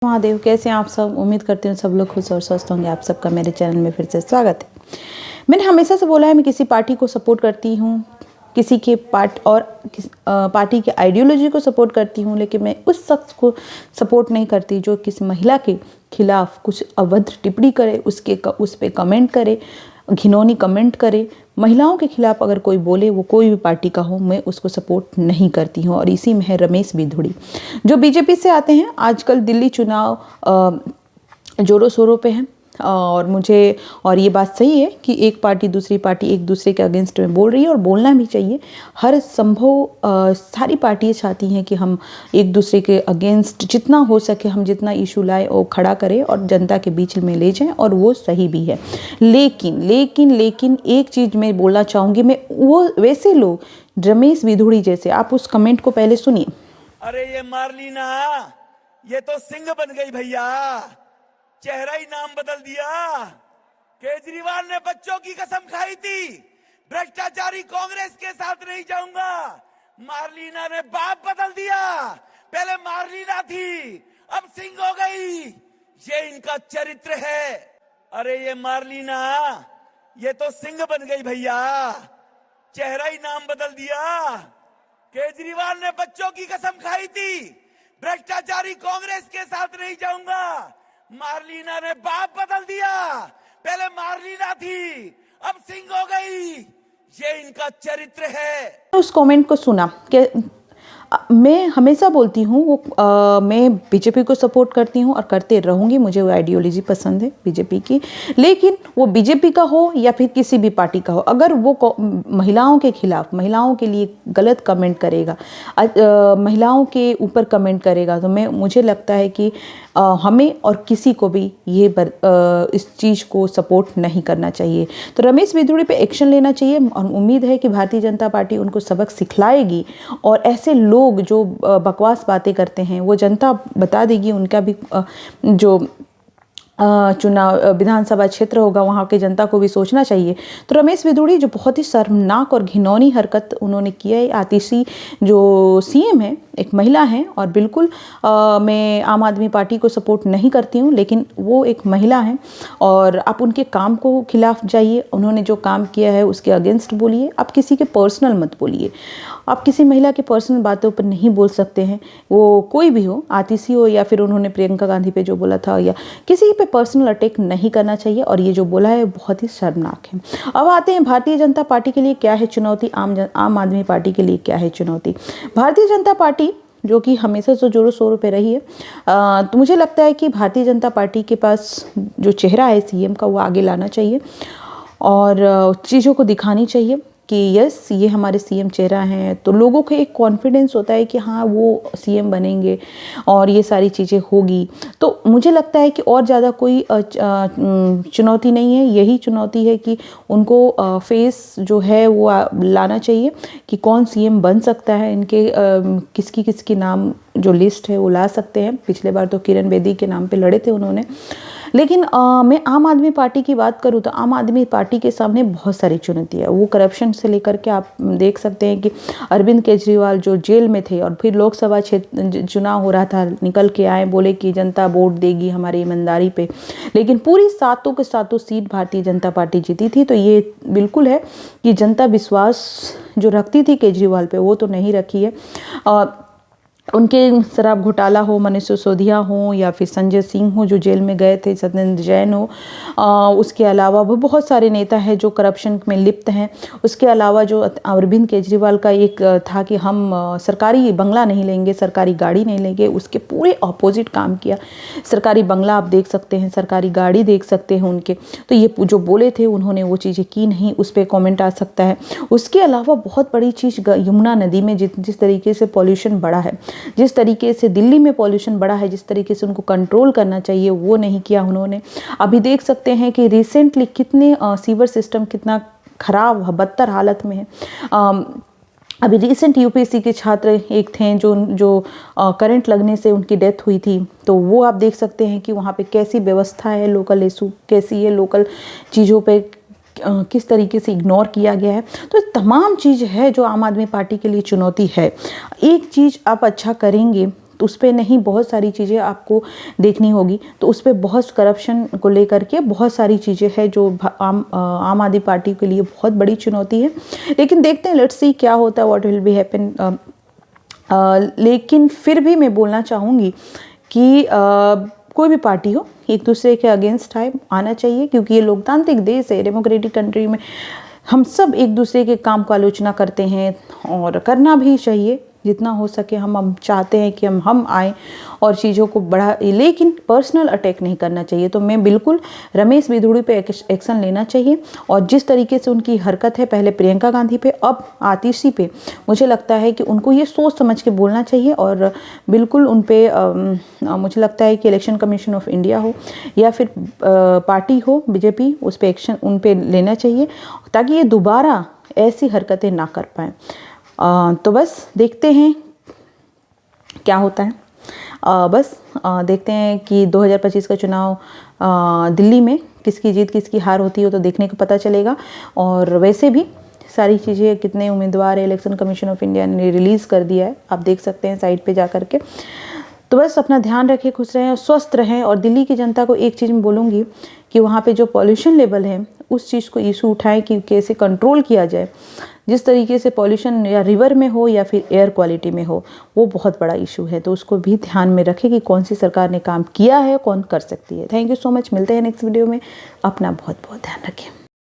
महादेव, कैसे हैं आप सब। उम्मीद करती हूँ सब लोग खुश और स्वस्थ होंगे। आप सबका मेरे चैनल में फिर से स्वागत है। मैंने हमेशा से बोला है मैं किसी पार्टी को सपोर्ट करती हूँ, किसी के पार्टी के आइडियोलॉजी को सपोर्ट करती हूँ, लेकिन मैं उस शख्स को सपोर्ट नहीं करती जो किसी महिला के खिलाफ कुछ अभद्र टिप्पणी करे, उस पर कमेंट करे, घिनौनी कमेंट करे। महिलाओं के खिलाफ अगर कोई बोले, वो कोई भी पार्टी का हो, मैं उसको सपोर्ट नहीं करती हूँ। और इसी में है रमेश बिधूड़ी, जो बीजेपी से आते हैं। आजकल दिल्ली चुनाव जोरों शोरों पे हैं और ये बात सही है कि एक पार्टी दूसरी पार्टी एक दूसरे के अगेंस्ट में बोल रही है और बोलना भी चाहिए। हर संभव सारी पार्टियां चाहती हैं कि हम एक दूसरे के अगेंस्ट जितना हो सके, हम जितना इशू लाए वो खड़ा करें और जनता के बीच में ले जाएं, और वो सही भी है। लेकिन एक चीज़ मैं बोलना चाहूँगी, मैं वो वैसे लोग रमेश बिधूड़ी जैसे, आप उस कमेंट को पहले सुनिए। अरे ये मार्लिना, ये तो सिंह बन गई भैया, चेहरा ही नाम बदल दिया। केजरीवाल ने बच्चों की कसम खाई थी, भ्रष्टाचारी कांग्रेस के साथ नहीं जाऊंगा। मार्लिना ने बाप बदल दिया, पहले मार्लिना थी अब सिंह हो गई। ये इनका चरित्र है। अरे ये मार्लिना, ये तो सिंह बन गई भैया, चेहरा ही नाम बदल दिया। केजरीवाल ने बच्चों की कसम खाई थी, भ्रष्टाचारी कांग्रेस के साथ नहीं जाऊंगा। मार्लिना ने बाप बदल दिया, पहले मार्लिना थी अब सिंह हो गई। ये इनका चरित्र है। उस कमेंट को सुना कि मैं हमेशा बोलती हूँ मैं बीजेपी को सपोर्ट करती हूँ और करते रहूँगी। मुझे वो आइडियोलॉजी पसंद है बीजेपी की, लेकिन वो बीजेपी का हो या फिर किसी भी पार्टी का हो, अगर वो महिलाओं के खिलाफ, महिलाओं के लिए गलत कमेंट करेगा, महिलाओं के ऊपर कमेंट करेगा, तो मुझे लगता है कि हमें और किसी को भी इस चीज़ को सपोर्ट नहीं करना चाहिए। तो रमेश बिधूड़ी पे एक्शन लेना चाहिए और उम्मीद है कि भारतीय जनता पार्टी उनको सबक सिखलाएगी और ऐसे लोग जो बकवास बातें करते हैं वो जनता बता देगी। उनका भी जो चुनाव विधानसभा क्षेत्र होगा, वहाँ के जनता को भी सोचना चाहिए। तो रमेश बिधूड़ी जो बहुत ही शर्मनाक और घिनौनी हरकत उन्होंने किया है। आतिशी जो सीएम है एक महिला है, और बिल्कुल मैं आम आदमी पार्टी को सपोर्ट नहीं करती हूँ, लेकिन वो एक महिला है और आप उनके काम को खिलाफ जाइए। उन्होंने जो काम किया है उसके अगेंस्ट बोलिए, आप किसी के पर्सनल मत बोलिए। आप किसी महिला के पर्सनल बातों पर नहीं बोल सकते हैं, वो कोई भी हो, आतिशी हो या फिर उन्होंने प्रियंका गांधी पे जो बोला था, या किसी पे पर्सनल अटैक नहीं करना चाहिए। और ये जो बोला है बहुत ही शर्मनाक है। अब आते हैं भारतीय जनता पार्टी के लिए क्या है चुनौती, आम आदमी पार्टी के लिए क्या है चुनौती। भारतीय जनता पार्टी जो कि हमेशा से जोरों शोरों पे रही है, तो मुझे लगता है कि भारतीय जनता पार्टी के पास जो चेहरा है सीएम का, वो आगे लाना चाहिए और चीज़ों को दिखानी चाहिए कि यस ये हमारे सीएम चेहरा हैं। तो लोगों को एक कॉन्फिडेंस होता है कि हाँ वो सीएम बनेंगे और ये सारी चीज़ें होगी। तो मुझे लगता है कि और ज़्यादा कोई चुनौती नहीं है, यही चुनौती है कि उनको फेस जो है वो लाना चाहिए कि कौन सीएम बन सकता है। इनके किसकी किसकी नाम जो लिस्ट है वो ला सकते हैं। पिछले बार तो किरण बेदी के नाम पे लड़े थे उन्होंने। लेकिन मैं आम आदमी पार्टी की बात करूँ तो आम आदमी पार्टी के सामने बहुत सारी चुनौती है। वो करप्शन से लेकर के आप देख सकते हैं कि अरविंद केजरीवाल जो जेल में थे और फिर लोकसभा क्षेत्र चुनाव हो रहा था, निकल के आए, बोले कि जनता वोट देगी हमारी ईमानदारी पे, लेकिन पूरी सातों के सातों सीट भारतीय जनता पार्टी जीती थी। तो ये बिल्कुल है कि जनता विश्वास जो रखती थी केजरीवाल पे वो तो नहीं रखी है। उनके शराब घोटाला हो, मनीष सिसोदिया हो या फिर संजय सिंह हो जो जेल में गए थे, सत्येंद्र जैन हो, उसके अलावा वो बहुत सारे नेता हैं जो करप्शन में लिप्त हैं। उसके अलावा जो अरविंद केजरीवाल का एक था कि हम सरकारी बंगला नहीं लेंगे, सरकारी गाड़ी नहीं लेंगे, उसके पूरे ऑपोजिट काम किया। सरकारी बंगला आप देख सकते हैं, सरकारी गाड़ी देख सकते हैं उनके। तो ये जो बोले थे उन्होंने वो चीज़ें की नहीं, उस पर कॉमेंट आ सकता है। उसके अलावा बहुत बड़ी चीज़ यमुना नदी में जिस तरीके से पॉल्यूशन बढ़ा है, जिस तरीके से दिल्ली में पॉल्यूशन बढ़ा है, जिस तरीके से उनको कंट्रोल करना चाहिए वो नहीं किया उन्होंने। अभी देख सकते हैं कि रिसेंटली कितने सीवर सिस्टम कितना खराब बदतर हालत में है। अभी रिसेंट यूपीएससी के छात्र एक थे जो करंट लगने से उनकी डेथ हुई थी। तो वो आप देख सकते हैं कि वहाँ पे कैसी व्यवस्था है, लोकल इशू कैसी है, लोकल चीज़ों पे किस तरीके से इग्नोर किया गया है। तो तमाम चीज़ है जो आम आदमी पार्टी के लिए चुनौती है। एक चीज़ आप अच्छा करेंगे तो उस पर नहीं, बहुत सारी चीज़ें आपको देखनी होगी। तो उस पर बहुत करप्शन को लेकर के बहुत सारी चीज़ें हैं जो आम आदमी पार्टी के लिए बहुत बड़ी चुनौती है। लेकिन देखते हैं, लेट्स सी क्या होता है, व्हाट विल बी हैपन। लेकिन फिर भी मैं बोलना चाहूँगी कि कोई भी पार्टी हो, एक दूसरे के अगेंस्ट आना चाहिए, क्योंकि ये लोकतांत्रिक देश है, डेमोक्रेटिक कंट्री में हम सब एक दूसरे के काम को आलोचना करते हैं और करना भी चाहिए। जितना हो सके हम चाहते हैं कि हम आए और चीज़ों को बढ़ा, लेकिन पर्सनल अटैक नहीं करना चाहिए। तो मैं बिल्कुल रमेश बिधूड़ी पे एक्शन लेना चाहिए। और जिस तरीके से उनकी हरकत है, पहले प्रियंका गांधी पे, अब आतिशी पे, मुझे लगता है कि उनको ये सोच समझ के बोलना चाहिए। और बिल्कुल उन पे मुझे लगता है कि इलेक्शन कमीशन ऑफ इंडिया हो या फिर पार्टी हो बीजेपी, उस पर एक्शन उन पे लेना चाहिए, ताकि ये दोबारा ऐसी हरकतें ना कर पाएँ। तो बस देखते हैं क्या होता है। बस देखते हैं कि 2025 का चुनाव दिल्ली में किसकी जीत किसकी हार होती है, तो देखने को पता चलेगा। और वैसे भी सारी चीज़ें, कितने उम्मीदवार है, इलेक्शन कमीशन ऑफ इंडिया ने रिलीज़ कर दिया है, आप देख सकते हैं साइट पे जा कर के। तो बस अपना ध्यान रखें, खुश रहें और स्वस्थ रहें। और दिल्ली की जनता को एक चीज़ मैं बोलूँगी कि वहाँ पे जो पॉल्यूशन लेवल है, उस चीज़ को इशू उठाएं कि कैसे कंट्रोल किया जाए। जिस तरीके से पॉल्यूशन या रिवर में हो या फिर एयर क्वालिटी में हो, वो बहुत बड़ा इशू है। तो उसको भी ध्यान में रखें कि कौन सी सरकार ने काम किया है, कौन कर सकती है। थैंक यू सो मच, मिलते हैं नेक्स्ट वीडियो में। अपना बहुत बहुत ध्यान रखें।